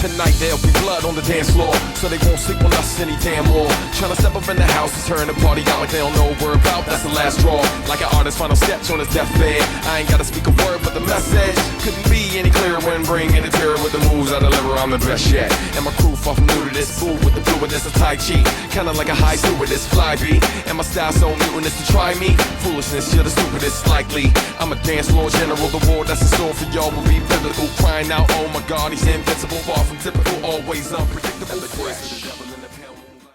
Tonight there'll be blood on the dance floor, so they won't sleep on us any damn more. Tryna step up in the house and turn the party out like they don't know what we're about. That's the last straw. Like an artist's final steps on his deathbed. I ain't gotta speak a word, but the message couldn't be any clearer when bringing the terror with the moves I deliver. I'm the best yet. And my crew far from new to this. Fool with the fluidness of Tai Chi, kinda like a high stewardess, fly B. And my style so mutinous to try me. Foolishness, you're the stupidest likely. I'm a dance floor general. The war that's in store for y'all will be biblical. Crying out, oh my God, he's invincible. Far from typical, always unpredictable. The crash.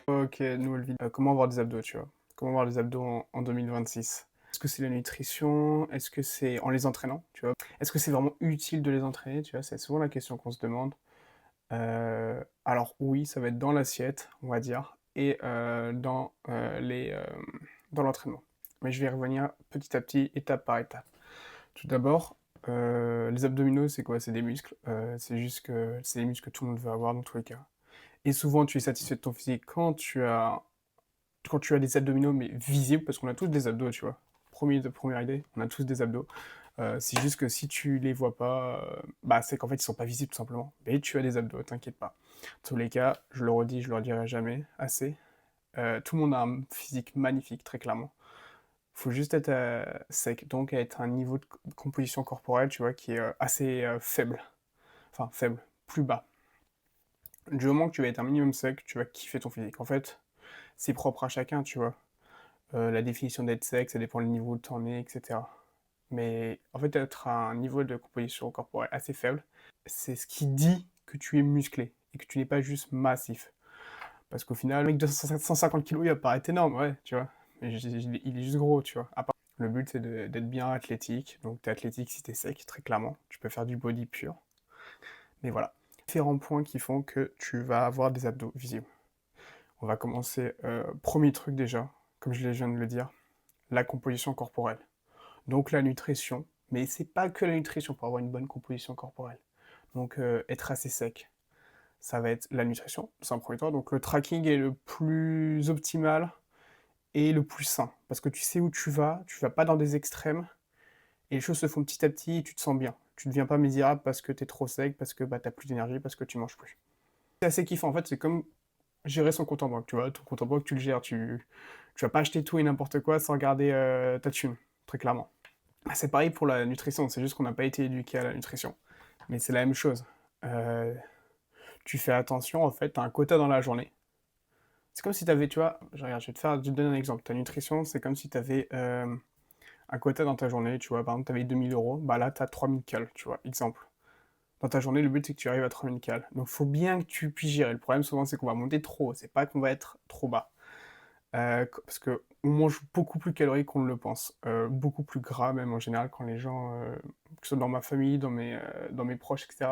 Ok, nouvelle vidéo. Comment avoir des abdos, tu vois. Comment avoir des abdos en 2026. Est-ce que c'est la nutrition? Est-ce que c'est en les entraînant, tu vois? Est-ce que c'est vraiment utile de les entraîner, tu vois? C'est souvent la question qu'on se demande. Alors oui, ça va être dans l'assiette, on va dire, et dans l'entraînement. Mais je vais y revenir petit à petit, étape par étape. Tout d'abord, les abdominaux, c'est quoi? C'est des muscles. C'est juste que c'est des muscles que tout le monde veut avoir dans tous les cas. Et souvent, tu es satisfait de ton physique quand tu as des abdominaux, mais visibles, parce qu'on a tous des abdos, tu vois. Première idée, on a tous des abdos. C'est juste que si tu les vois pas, bah, c'est qu'en fait, ils sont pas visibles, tout simplement. Mais tu as des abdos, t'inquiète pas. Dans tous les cas, je le redis, je le redirai jamais assez. Tout le monde a un physique magnifique, très clairement. Faut juste être sec, donc être à un niveau de composition corporelle, tu vois, qui est assez faible. Enfin, faible, plus bas. Du moment que tu vas être un minimum sec, tu vas kiffer ton physique. En fait, c'est propre à chacun, tu vois. La définition d'être sec, ça dépend du niveau où tu en es, etc. Mais en fait, être à un niveau de composition corporelle assez faible, c'est ce qui dit que tu es musclé et que tu n'es pas juste massif. Parce qu'au final, le mec de 150 kg, il va paraître énorme, ouais, tu vois. Mais il est juste gros, tu vois. Le but, c'est d'être bien athlétique. Donc, tu es athlétique si tu es sec, très clairement. Tu peux faire du body pur. Mais voilà. Différents points qui font que tu vas avoir des abdos visibles. On va commencer, premier truc déjà, comme je viens de le dire, la composition corporelle. Donc la nutrition, mais c'est pas que la nutrition pour avoir une bonne composition corporelle. Donc être assez sec, ça va être la nutrition, c'est un premier temps. Donc le tracking est le plus optimal et le plus sain, parce que tu sais où tu vas pas dans des extrêmes, et les choses se font petit à petit et tu te sens bien. Tu ne deviens pas misérable parce que tu es trop sec, parce que bah, tu n'as plus d'énergie, parce que tu manges plus. C'est assez kiffant, en fait, c'est comme gérer son compte en banque, tu vois. Ton compte en banque, tu le gères, tu vas pas acheter tout et n'importe quoi sans regarder ta thune, très clairement. C'est pareil pour la nutrition, c'est juste qu'on n'a pas été éduqué à la nutrition. Mais c'est la même chose. Tu fais attention, en fait, tu as un quota dans la journée. C'est comme si tu avais, tu vois, regarde, je vais te donner un exemple. Ta nutrition, c'est comme si tu avais un quota dans ta journée, tu vois, par exemple, tu avais 2000 euros, bah là, tu as 3000 cales, tu vois, exemple. Dans ta journée, le but, c'est que tu arrives à 3000 cales. Donc, il faut bien que tu puisses gérer. Le problème, souvent, c'est qu'on va monter trop, c'est pas qu'on va être trop bas. Parce qu'on mange beaucoup plus calorique qu'on ne le pense. Beaucoup plus gras, même, en général, quand les gens, que ce soit dans ma famille, dans mes proches, etc.,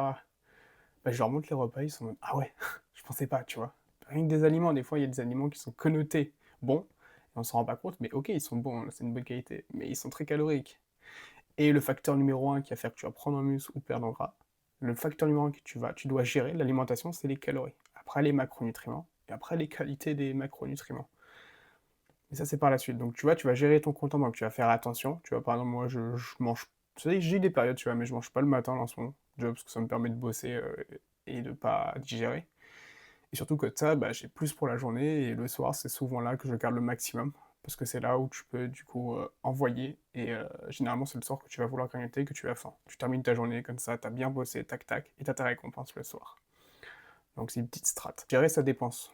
bah, je leur montre les repas, ils sont en mode, ah ouais, je pensais pas, tu vois. Rien que des aliments, des fois, il y a des aliments qui sont connotés bons, et on s'en rend pas compte, mais ok, ils sont bons, c'est une bonne qualité, mais ils sont très caloriques. Et le facteur numéro 1 qui va faire que tu vas prendre en muscle ou perdre en gras, le facteur numéro 1 que tu dois gérer, l'alimentation, c'est les calories. Après, les macronutriments, et après, les qualités des macronutriments. Et ça, c'est par la suite. Donc, tu vois, tu vas gérer ton compte en banque, tu vas faire attention. Tu vois, par exemple, moi, je mange. Tu sais, j'ai des périodes, tu vois, mais je mange pas le matin en ce moment, déjà parce que ça me permet de bosser et de pas digérer. Et surtout que ça, bah, j'ai plus pour la journée, et le soir, c'est souvent là que je garde le maximum, parce que c'est là où tu peux, du coup, envoyer, et généralement, c'est le soir que tu vas vouloir grignoter, que tu as faim. Tu termines ta journée comme ça, t'as bien bossé, tac tac, et t'as ta récompense le soir. Donc, c'est une petite strate. Gérer sa dépense.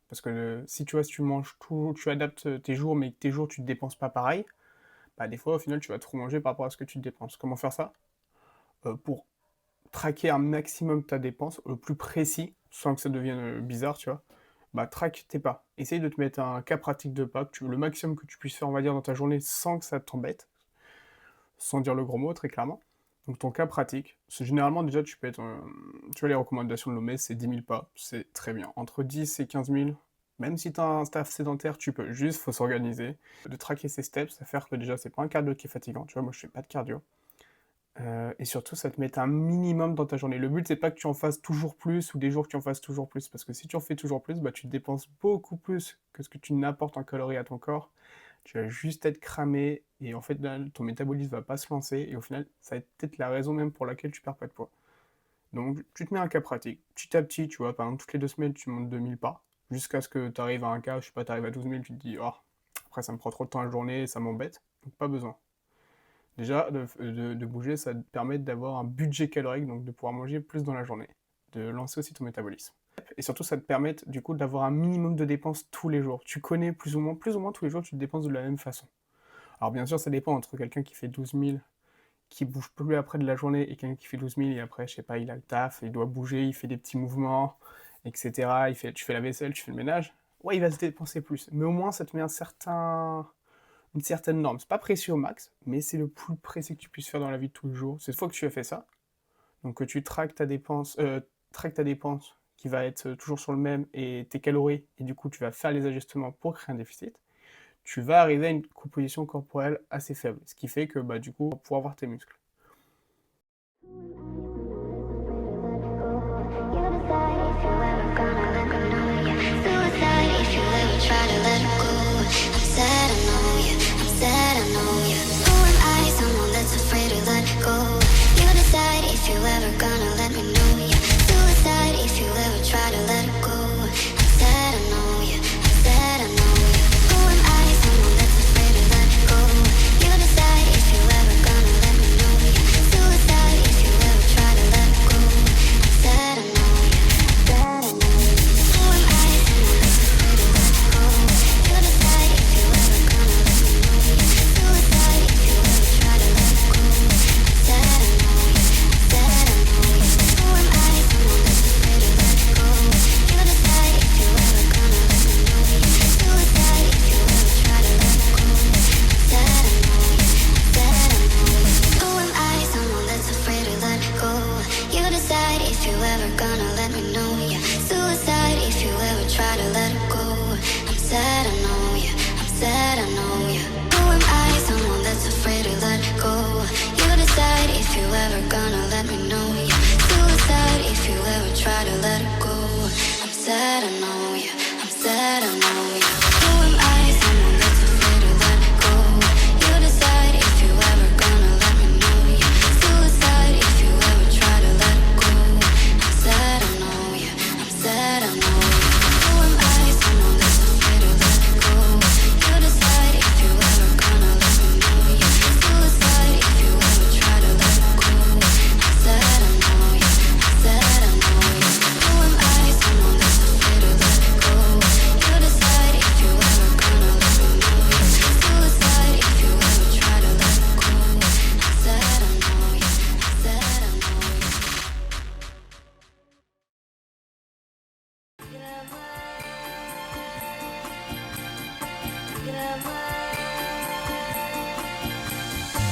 Parce que si tu vois, si tu manges tout, tu adaptes tes jours, mais que tes jours, tu ne dépenses pas pareil, bah, des fois, au final, tu vas trop manger par rapport à ce que tu dépenses. Comment faire ça? Pour traquer un maximum ta dépense, le plus précis, sans que ça devienne bizarre, tu vois, bah traque tes pas. Essaye de te mettre un cas pratique de pas, le maximum que tu puisses faire, on va dire, dans ta journée sans que ça t'embête, sans dire le gros mot, très clairement. Donc ton cas pratique, c'est généralement déjà, tu vois, les recommandations de l'OMS, c'est 10 000 pas, c'est très bien. Entre 10 et 15 000, même si tu as un staff sédentaire, tu peux. Juste, faut s'organiser. De traquer ses steps, ça fait que déjà, c'est pas un cardio qui est fatigant. Tu vois, moi, je fais pas de cardio. Et surtout, ça te met un minimum dans ta journée. Le but, c'est pas que tu en fasses toujours plus ou des jours que tu en fasses toujours plus. Parce que si tu en fais toujours plus, bah, tu dépenses beaucoup plus que ce que tu n'apportes en calories à ton corps. Tu vas juste être cramé et en fait, ton métabolisme va pas se lancer. Et au final, ça va être peut-être la raison même pour laquelle tu perds pas de poids. Donc, tu te mets un cas pratique. Petit à petit, tu vois, par exemple, toutes les 2 semaines, tu montes 2000 pas, jusqu'à ce que tu arrives à un cas, je sais pas, tu arrives à 12 000, tu te dis, oh, après, ça me prend trop de temps la journée, ça m'embête. Donc, pas besoin. Déjà, de bouger, ça te permet d'avoir un budget calorique, donc de pouvoir manger plus dans la journée, de lancer aussi ton métabolisme. Et surtout, ça te permet, du coup, d'avoir un minimum de dépenses tous les jours. Tu connais plus ou moins tous les jours, tu te dépenses de la même façon. Alors, bien sûr, ça dépend entre quelqu'un qui fait 12 000 qui bouge plus après de la journée et quelqu'un qui fait 12 000 et après, je sais pas, il a le taf, il doit bouger, il fait des petits mouvements, etc. Tu fais la vaisselle, tu fais le ménage. Ouais, il va se dépenser plus. Mais au moins, ça te met une certaine norme. C'est pas précis au max, mais c'est le plus précis que tu puisses faire dans la vie de tous les jours. Cette fois que tu as fait ça, donc que tu traques ta dépense qui va être toujours sur le même et tes calories, et du coup, tu vas faire les ajustements pour créer un déficit. Tu vas arriver à une composition corporelle assez faible, ce qui fait que bah, du coup, pour avoir tes muscles.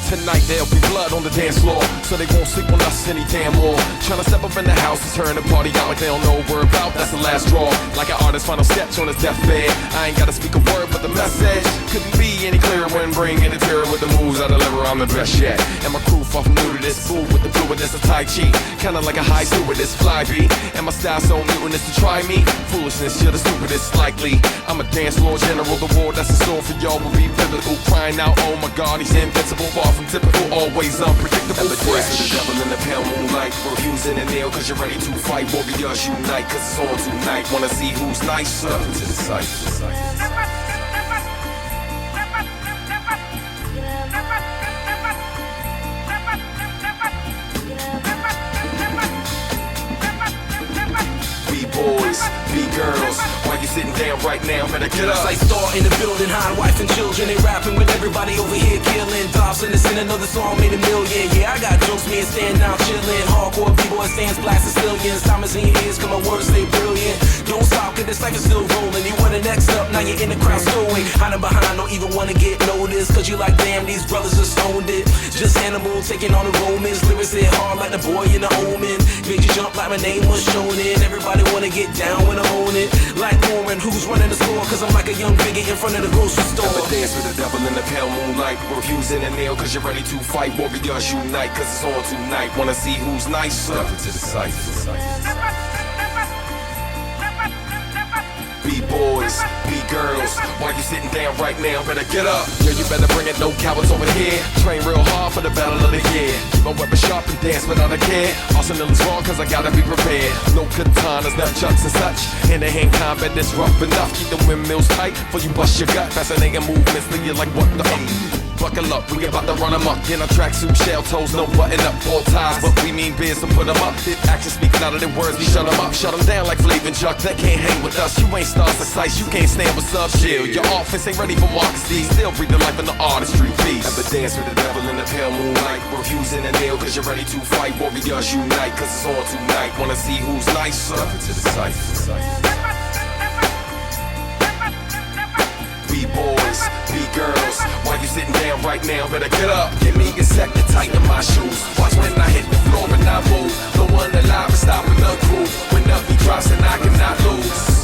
Tonight there'll be blood on the dance floor, so they won't sleep on us any damn more. Tryna step up in the house and turn the party out like they don't know what we're about. That's the last straw. Like an artist's final sketch on his deathbed. I ain't gotta speak a word, but the message couldn't be any clearer when bringing the terror with the moves I deliver. I'm the best yet. And my crew far from new to this. Fool with the fluidness of Tai Chi, kinda like a high stewardess, fly beat. And my style so mutinous to try me. Foolishness, you're the stupidest, likely. I'm a dance floor general. The war that's in store for y'all will be biblical. Crying out, oh my God, he's invincible. Far from typical, always unpredictable. Fresh. The devil in the pale moonlight, refusing a nail cause you're ready to fight. Warriors unite cause it's on tonight. Wanna see who's nicer? Step into the sight. Boys, be girls, why you sitting down right now? Better get up. Like Star in the building, high wife and children. They rapping with everybody over here, killing. Dobson to send another song, made a million. Yeah, I got jokes, me and stand out chilling. Hardcore B-boy stands, blasting stillions. Diamonds in your ears, cause my words stay brilliant. Don't stop, cause this life is still rolling. You want the next up, now you're in the crowd stowing. Hiding behind, don't even wanna get noticed. Cause you like, damn, these brothers just owned it. Just Hannibal, taking on the Romans. Lyrics hit hard like the boy in the Omen. Made you jump like my name was shown in. Everybody wanna get down when I own it. Like Warren, who's running the store? Cause I'm like a young bigot in front of the grocery store. Ever dance with the devil in the pale moonlight, refusing a nail cause you're ready to fight. Warriors unite cause it's on tonight. Wanna see who's nicer? Step into the sight. B-boys, B-girls, why you sitting down right now? Better get up. Yeah, you better bring it, no cowards over here. Train real hard for the battle of the year. Keep my weapon sharp and dance without a care. Arsenal is wrong cause I gotta be prepared. No katanas, nunchucks and such. Hand-to-hand combat that's rough enough. Keep the windmills tight before you bust your gut. Fascinating movements, leave you like what the Buckle up, we about to run amok. In a tracksuit, shell toes, no button up, all ties. But we mean biz to put them up. If actions speak louder than words, we shut them up. Shut them down like Flav and Chuck, that can't hang with us. You ain't stars precise, you can't stand with sub chill. Your offense ain't ready for Marcus D. Still breathing life in the artistry piece. Ever dance with the devil in the pale moonlight? Refusing a nail cause you're ready to fight. Warriors unite cause it's on tonight. Wanna see who's nicer? To the sight. B-boys, B-girls, why you sitting down right now? Better get up, give me a sec to tighten my shoes. Watch when I hit the floor and I move. No one alive is stopping the groove. When the beat drops and I cannot lose.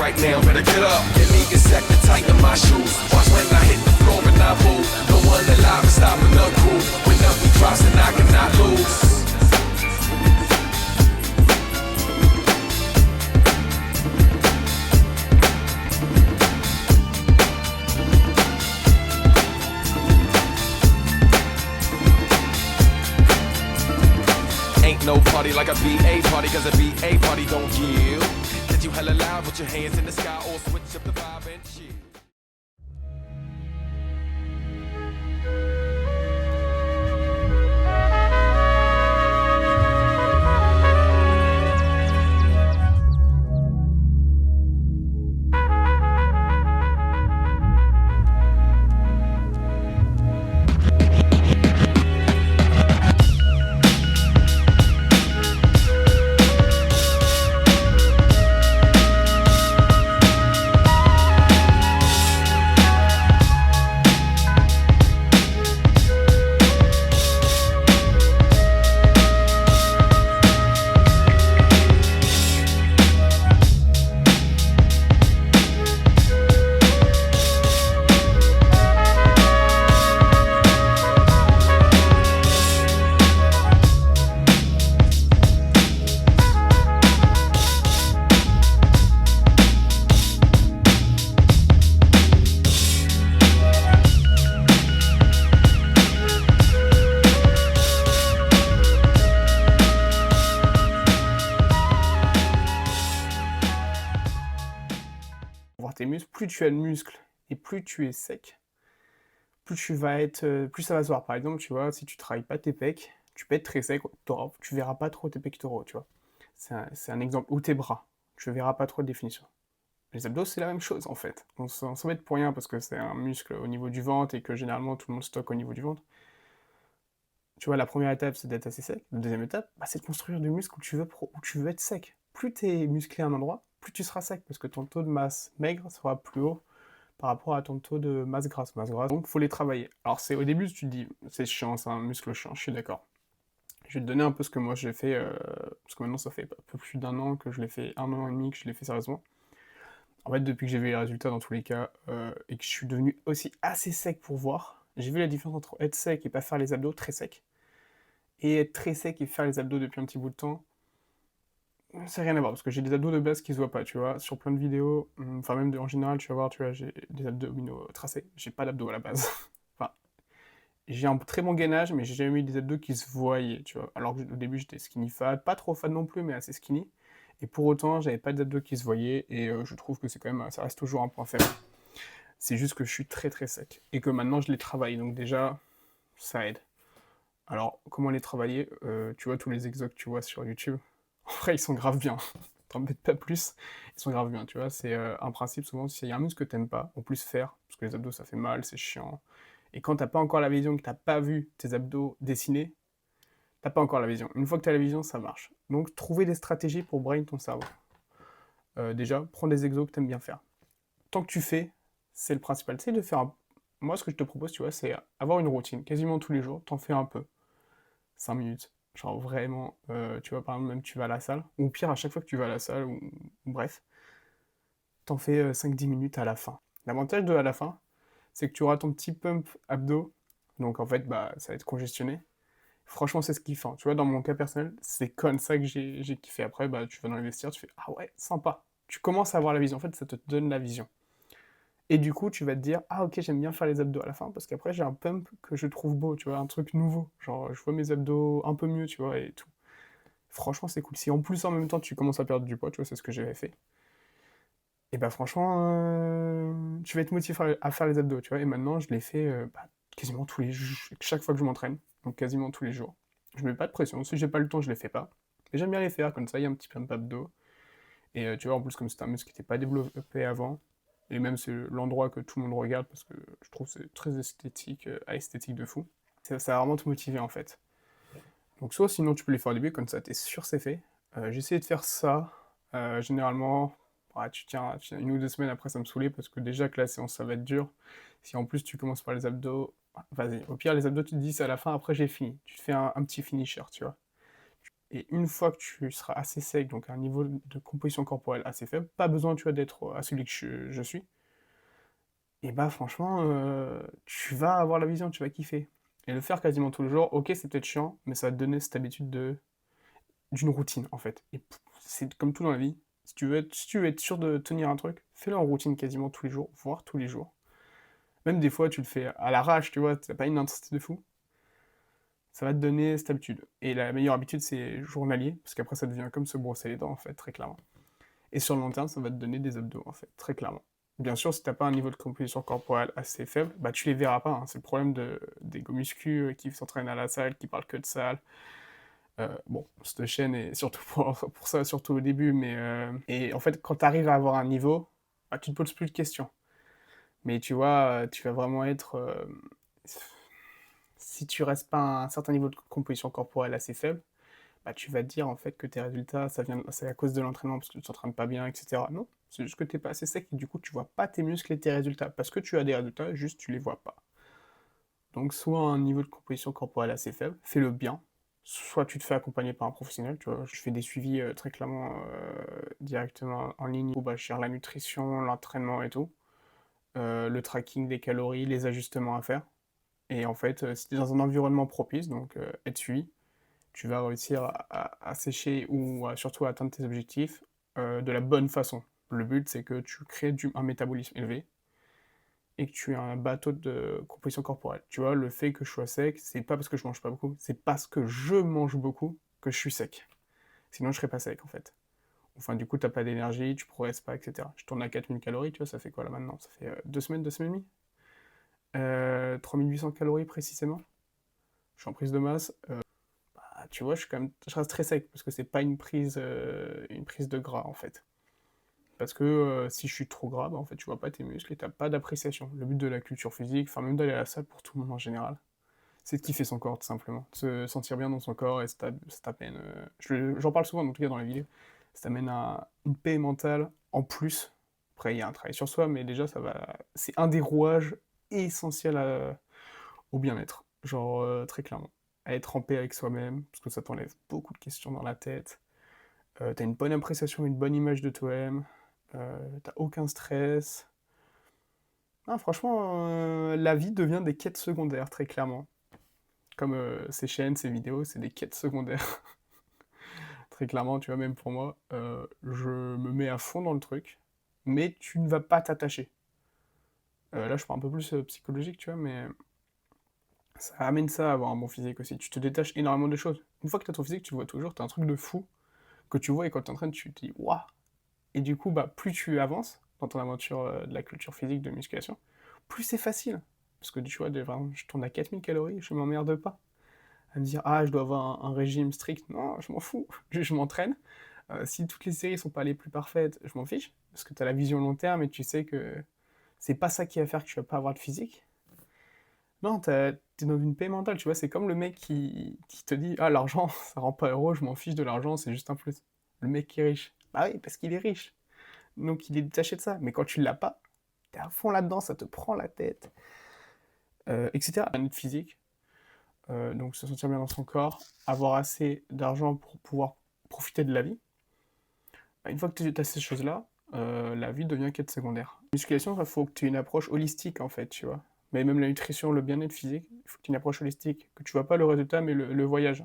Right now, better get up. Give me a sec to tighten my shoes. Watch when I hit the floor and I move. No one alive is stopping the groove. When the beat drops and I cannot lose. Ain't no party like a BA party, cause a BA party don't yield. You hella loud with your hands in the sky or switch up the vibe and chill. Tes muscles, plus tu as de muscles et plus tu es sec, plus tu vas être, plus ça va se voir. Par exemple, tu vois, si tu travailles pas tes pecs, tu peux être très sec, tu verras pas trop tes pectoraux, tu vois. C'est un exemple. Ou tes bras, tu verras pas trop de définition. Les abdos, c'est la même chose en fait. On s'embête pour rien parce que c'est un muscle au niveau du ventre et que généralement tout le monde stocke au niveau du ventre. Tu vois, la première étape, c'est d'être assez sec. La deuxième étape, c'est de construire du muscle où tu veux être sec. Plus tu es musclé à un endroit, plus tu seras sec, parce que ton taux de masse maigre sera plus haut par rapport à ton taux de masse grasse. Donc, il faut les travailler. Alors, au début, tu te dis, c'est chiant, c'est un muscle chiant, je suis d'accord. Je vais te donner un peu ce que moi j'ai fait, parce que maintenant, ça fait un peu plus d'un an que je l'ai fait, 1 an et demi que je l'ai fait sérieusement. En fait, depuis que j'ai vu les résultats dans tous les cas, et que je suis devenu aussi assez sec pour voir, j'ai vu la différence entre être sec et pas faire les abdos très sec, et être très sec et faire les abdos depuis un petit bout de temps. C'est rien à voir, parce que j'ai des abdos de base qui se voient pas, tu vois, sur plein de vidéos, enfin même en général, tu vas voir, tu vois, j'ai des abdominaux tracés, j'ai pas d'abdos à la base. Enfin, j'ai un très bon gainage, mais j'ai jamais eu des abdos qui se voyaient, tu vois, alors qu'au début j'étais skinny fat, pas trop fat non plus, mais assez skinny, et pour autant, j'avais pas d'abdos qui se voyaient, et je trouve que c'est quand même, ça reste toujours un point faible. C'est juste que je suis très très sec, et que maintenant je les travaille, donc déjà, ça aide. Alors, comment les travailler? Tu vois, tous les exos que tu vois sur YouTube, en vrai, ils sont grave bien. T'embête pas plus, ils sont grave bien, tu vois. C'est un principe, souvent, s'il y a un muscle que t'aimes pas, en plus faire, parce que les abdos, ça fait mal, c'est chiant. Et quand t'as pas encore la vision, que t'as pas vu tes abdos dessinés, t'as pas encore la vision. Une fois que t'as la vision, ça marche. Donc, trouver des stratégies pour brain ton cerveau. Déjà, prends des exos que t'aimes bien faire. Tant que tu fais, c'est le principal. C'est de faire Moi, ce que je te propose, tu vois, c'est avoir une routine. Quasiment tous les jours, t'en fais un peu. 5 minutes. Genre vraiment, tu vois, par exemple, même tu vas à la salle, ou pire, à chaque fois que tu vas à la salle, ou bref, t'en fais 5-10 minutes à la fin. L'avantage de à la fin, c'est que tu auras ton petit pump abdos, donc en fait, bah, ça va être congestionné. Franchement, c'est ce kiffant. Tu vois, dans mon cas personnel, c'est comme ça que j'ai kiffé. Après, bah, tu vas dans les vestiaires, tu fais ah ouais, sympa. Tu commences à avoir la vision. En fait, ça te donne la vision. Et du coup, tu vas te dire ah ok, j'aime bien faire les abdos à la fin parce qu'après, j'ai un pump que je trouve beau, tu vois, un truc nouveau. Genre, je vois mes abdos un peu mieux, tu vois, et tout. Franchement, c'est cool. Si en plus, en même temps, tu commences à perdre du poids, tu vois, c'est ce que j'avais fait. Et bah, franchement, tu vas être motivé à faire les abdos, tu vois. Et maintenant, je les fais bah, quasiment tous les jours, chaque fois que je m'entraîne. Donc, quasiment tous les jours. Je mets pas de pression. Si j'ai pas le temps, je les fais pas. Mais j'aime bien les faire, comme ça, il y a un petit pump abdos. Et tu vois, en plus, comme c'est un muscle qui n'était pas développé avant, et même c'est l'endroit que tout le monde regarde parce que je trouve que c'est très esthétique, esthétique de fou. Ça va vraiment te motiver en fait. Donc soit sinon tu peux les faire au début, comme ça t'es sûr c'est fait. J'ai essayé de faire ça. Généralement, ouais, tu tiens 1 ou 2 semaines après ça me saoulait parce que déjà que la séance ça va être dur. Si en plus tu commences par les abdos, vas-y. Au pire les abdos tu te dis c'est à la fin, après j'ai fini. Tu te fais un petit finisher, tu vois. Et une fois que tu seras assez sec, donc à un niveau de composition corporelle assez faible, pas besoin, tu vois, d'être à celui que je suis, et bah franchement, tu vas avoir la vision, tu vas kiffer. Et le faire quasiment tous les jours, ok, c'est peut-être chiant, mais ça va te donner cette habitude d'une routine, en fait. Et c'est comme tout dans la vie, si tu veux être sûr de tenir un truc, fais-le en routine quasiment tous les jours, voire tous les jours. Même des fois, tu le fais à l'arrache, tu vois, t'as pas une intensité de fou. Ça va te donner cette habitude. Et la meilleure habitude, c'est journalier, parce qu'après, ça devient comme se brosser les dents, en fait, très clairement. Et sur le long terme, ça va te donner des abdos, en fait, très clairement. Bien sûr, si t'as pas un niveau de composition corporelle assez faible, bah tu les verras pas, hein. C'est le problème des go muscu qui s'entraînent à la salle, qui parlent que de salle. Bon, cette chaîne est surtout pour ça, surtout au début, mais et en fait, quand tu arrives à avoir un niveau, bah, tu te poses plus de questions. Mais tu vois, tu vas vraiment être si tu restes pas à un certain niveau de composition corporelle assez faible, bah, tu vas te dire en fait que tes résultats, c'est à cause de l'entraînement parce que tu t'entraînes pas bien, etc. Non, c'est juste que t'es pas assez sec et du coup tu vois pas tes muscles et tes résultats. Parce que tu as des résultats, juste tu les vois pas. Donc soit un niveau de composition corporelle assez faible, fais-le bien. Soit tu te fais accompagner par un professionnel, tu vois, je fais des suivis très clairement directement en ligne où bah, je gère la nutrition, l'entraînement et tout, le tracking des calories, les ajustements à faire. Et en fait, si tu es dans un environnement propice, donc être suivi, tu vas réussir à sécher ou surtout à atteindre tes objectifs de la bonne façon. Le but, c'est que tu crées un métabolisme élevé et que tu aies un bateau de composition corporelle. Tu vois, le fait que je sois sec, c'est pas parce que je mange pas beaucoup, c'est parce que je mange beaucoup que je suis sec. Sinon, je serais pas sec en fait. Enfin, du coup, t'as pas d'énergie, tu progresses pas, etc. Je tourne à 4000 calories, tu vois, ça fait quoi là maintenant? Ça fait 2 semaines, 2 semaines et demie 3800 calories précisément. Je suis en prise de masse. Ah, tu vois, je reste très sec parce que c'est pas une prise de gras en fait. Parce que si je suis trop gras, bah, en fait, tu vois pas tes muscles et t'as pas d'appréciation. Le but de la culture physique, enfin même d'aller à la salle pour tout le monde en général, c'est de kiffer son corps tout simplement, de se sentir bien dans son corps et ça t'amène. J'en parle souvent, en tout cas dans les vidéos, ça t'amène à une paix mentale en plus. Après, il y a un travail sur soi, mais déjà, c'est un des rouages essentiels au bien-être. Genre, très clairement. À être en paix avec soi-même, parce que ça t'enlève beaucoup de questions dans la tête. T'as une bonne appréciation, une bonne image de toi-même. T'as aucun stress. Ah, franchement, la vie devient des quêtes secondaires, très clairement. Comme ces chaînes, ces vidéos, c'est des quêtes secondaires. Très clairement, tu vois, même pour moi, je me mets à fond dans le truc, mais tu ne vas pas t'attacher. Là, je parle un peu plus psychologique, tu vois, mais ça amène ça à avoir un bon physique aussi. Tu te détaches énormément des choses. Une fois que tu as ton physique, tu le vois toujours, tu as un truc de fou que tu vois et quand tu t'entraînes, tu te dis waouh! Et du coup, bah, plus tu avances dans ton aventure de la culture physique, de musculation, plus c'est facile. Parce que tu vois, vraiment, je tourne à 4000 calories, je m'emmerde pas. À me dire, ah, je dois avoir un régime strict. Non, je m'en fous, je m'entraîne. Si toutes les séries sont pas les plus parfaites, je m'en fiche. Parce que tu as la vision long terme et tu sais que c'est pas ça qui va faire que tu vas pas avoir de physique. Non, t'es dans une paix mentale, tu vois, c'est comme le mec qui te dit, ah, l'argent, ça rend pas heureux, je m'en fiche de l'argent, c'est juste un plus. Le mec qui est riche. Bah oui, parce qu'il est riche. Donc il est détaché de ça. Mais quand tu l'as pas, t'es à fond là-dedans, ça te prend la tête, etc. Notre physique, donc se sentir bien dans son corps, avoir assez d'argent pour pouvoir profiter de la vie. Une fois que tu as ces choses-là, la vie devient quête secondaire. Musculation, il faut que tu aies une approche holistique en fait, tu vois. Mais même la nutrition, le bien-être physique, il faut que tu aies une approche holistique, que tu vois pas le résultat, mais le voyage.